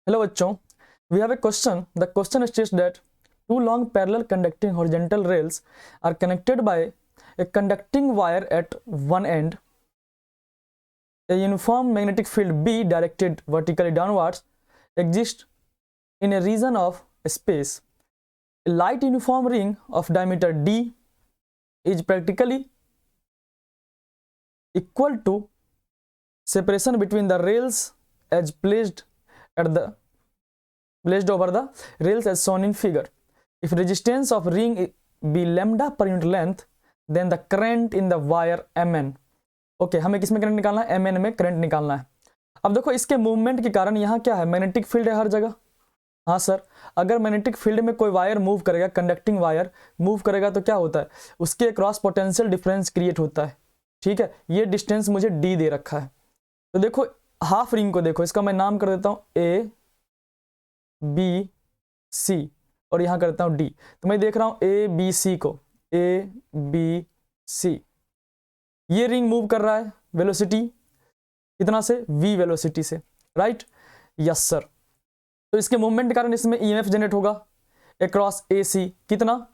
Hello बच्चों, we have a question. The question states that two long parallel conducting horizontal rails are connected by a conducting wire at one end. A uniform magnetic field B directed vertically downwards exists in a region of space. A light uniform ring of diameter D is practically equal to separation between the rails as placed over the rails as shown in figure. If resistance of ring be lambda per unit length, then the current in the wire Mn. Okay हमें किसमें current निकालना है? Mn में current निकालना है। अब देखो इसके मूवमेंट के कारण यहाँ क्या है? मैग्नेटिक फील्ड है हर जगह। हाँ सर, अगर मैग्नेटिक फील्ड में कोई वायर मूव करेगा, कंडक्टिंग वायर मूव करेगा तो क्या होता है? उसके क्रॉस पोटेंशियल डिफरेंस क्रिएट होता है। ठीक है, ये डिस्टेंस मुझे डी दे रखा है। तो देखो हाफ रिंग को देखो, इसका मैं नाम कर देता हूँ ए बी सी और यहां करता हूं डी। तो मैं देख रहा हूं ए बी सी को, ए बी सी, ये रिंग मूव कर रहा है वेलोसिटी कितना से? v वेलोसिटी से, राइट? Yes sir. तो इसके मूवमेंट के कारण इसमें ईएमएफ जनरेट होगा अक्रॉस ए सी, कितना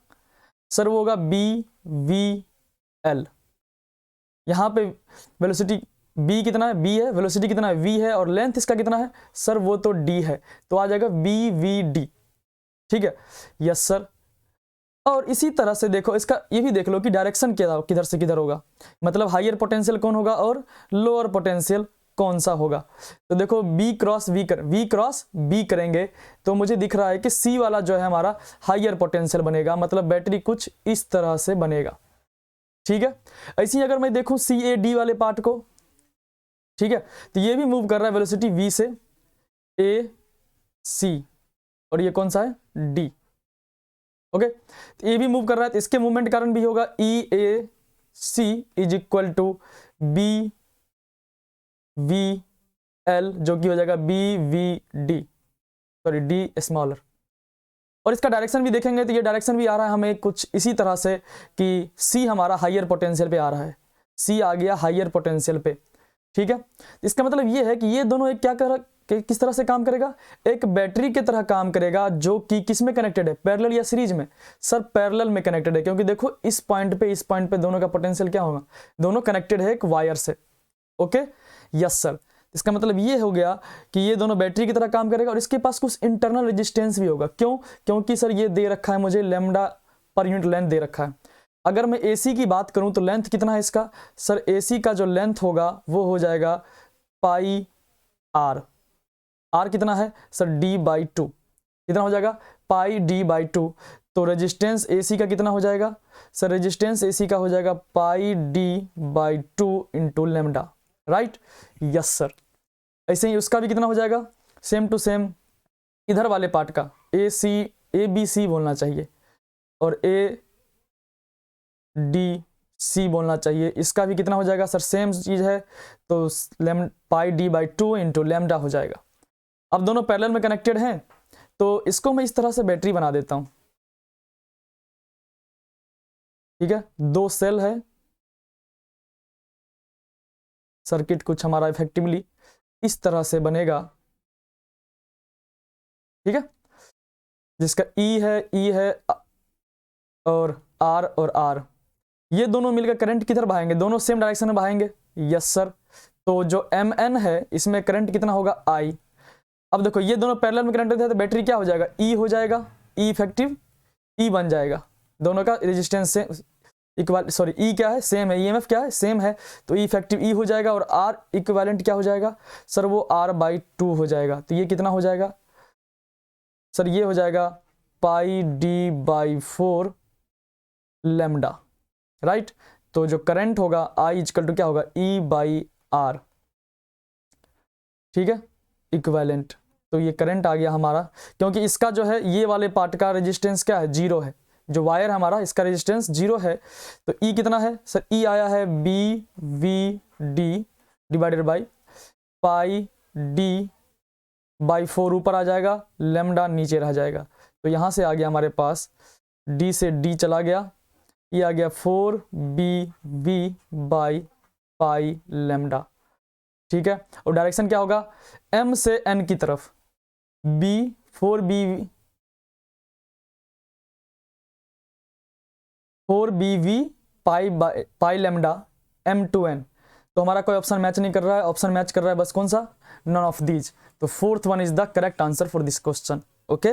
सर? वो होगा बी वी एल। यहां पे वेलोसिटी b कितना है? b है, वेलोसिटी कितना है? v है, और लेंथ इसका कितना है सर? वो तो d है, तो आ जाएगा बी वी डी। ठीक है, यस सर। और इसी तरह से देखो इसका ये भी देख लो कि डायरेक्शन किधर से किधर होगा, मतलब हायर पोटेंशियल कौन होगा और लोअर पोटेंशियल कौन सा होगा। तो देखो b क्रॉस b करेंगे तो मुझे दिख रहा है कि c वाला जो है हमारा हायर पोटेंशियल बनेगा, मतलब बैटरी कुछ इस तरह से बनेगा। ठीक है, ऐसे ही अगर मैं देखूं सी ए डी वाले पार्ट को, ठीक है, तो ये भी मूव कर रहा है वेलोसिटी v से ए सी, और ये कौन सा है? d। ओके, तो ये भी मूव कर रहा है, तो इसके मूवमेंट के कारण भी होगा E A C is equal to B V L, जो कि हो जाएगा B V D, sorry D smaller. और इसका डायरेक्शन भी देखेंगे तो ये डायरेक्शन भी आ रहा है हमें कुछ इसी तरह से कि सी हमारा हायर पोटेंशियल पे आ रहा है, सी आ गया हायर पोटेंशियल पे। ठीक है, इसका मतलब ये है कि ये दोनों एक क्या कर किस तरह से काम करेगा? एक बैटरी की तरह काम करेगा, जो कि किस में कनेक्टेड है? पैरेलल या सीरीज में? सर पैरेलल में कनेक्टेड है, क्योंकि देखो इस पॉइंट पे दोनों का पोटेंशियल क्या होगा? दोनों कनेक्टेड है एक वायर से। Okay, yes sir. इसका मतलब ये हो गया कि ये दोनों बैटरी की तरह काम करेगा, और इसके पास कुछ इंटरनल रेजिस्टेंस भी होगा। क्यों? क्योंकि सर ये दे रखा है मुझे लैम्डा पर यूनिट लेंथ दे रखा है। अगर मैं AC की बात करूं तो लेंथ कितना है इसका? सर AC का जो लेंथ होगा वो हो जाएगा पाई आर। आर कितना है सर? d/2। कितना हो जाएगा? पाई d/2। तो रेजिस्टेंस AC का कितना हो जाएगा सर? रेजिस्टेंस AC का हो जाएगा पाई d/2 into lambda, right? Yes sir. ऐसे ही उसका भी कितना हो जाएगा? सेम टू सेम इधर वाले पार्ट का ABC बोलना चाहिए और ADC बोलना चाहिए। इसका भी कितना हो जाएगा सर? सेम चीज है, तो पाई d/2 इंटू लेमडा हो जाएगा। अब दोनों पैरेलल में कनेक्टेड हैं, तो इसको मैं इस तरह से बैटरी बना देता हूं। ठीक है, दो सेल है, सर्किट कुछ हमारा इफेक्टिवली इस तरह से बनेगा। ठीक है, जिसका E है और R, ये दोनों मिलकर करंट किधर बहाएंगे? दोनों सेम डायरेक्शन में बहाएंगे। Yes sir. तो जो Mn है इसमें करंट कितना होगा? I। अब देखो ये दोनों पैरेलल में कनेक्टेड है, तो बैटरी क्या हो जाएगा? E हो जाएगा, E इफेक्टिव E बन जाएगा। दोनों का रेजिस्टेंस से इक्वल, सॉरी E क्या है? सेम है। EMF क्या है? सेम है, तो E इफेक्टिव E हो जाएगा, और R इक्विवेलेंट क्या हो जाएगा सर? वो R/2 हो जाएगा। तो ये कितना हो जाएगा सर? ये हो जाएगा पाई d/4 लेमडा, राइट? तो जो करंट होगा I इक्वल टू क्या होगा? E/R। ठीक है, इक्विवेलेंट। तो ये करंट आ गया हमारा, क्योंकि इसका जो है ये वाले पार्ट का रेजिस्टेंस क्या है? 0 है। जो वायर हमारा इसका रेजिस्टेंस 0 है, तो E कितना है सर? E आया है BVD divided by pi d/4 ऊपर आ जाएगा, लेमडा नीचे रह जाएगा। तो यहां से आ गया हमारे पास D से D चला गया, ये आ गया 4BV बाई पाई लेमडा। ठीक है, और डायरेक्शन क्या होगा? M से N की तरफ। बी 4bv पाई लेमडा m2n। तो हमारा कोई ऑप्शन मैच नहीं कर रहा है, ऑप्शन मैच कर रहा है बस कौन सा, नन ऑफ दीज। तो fourth one is the correct answer for this question. Okay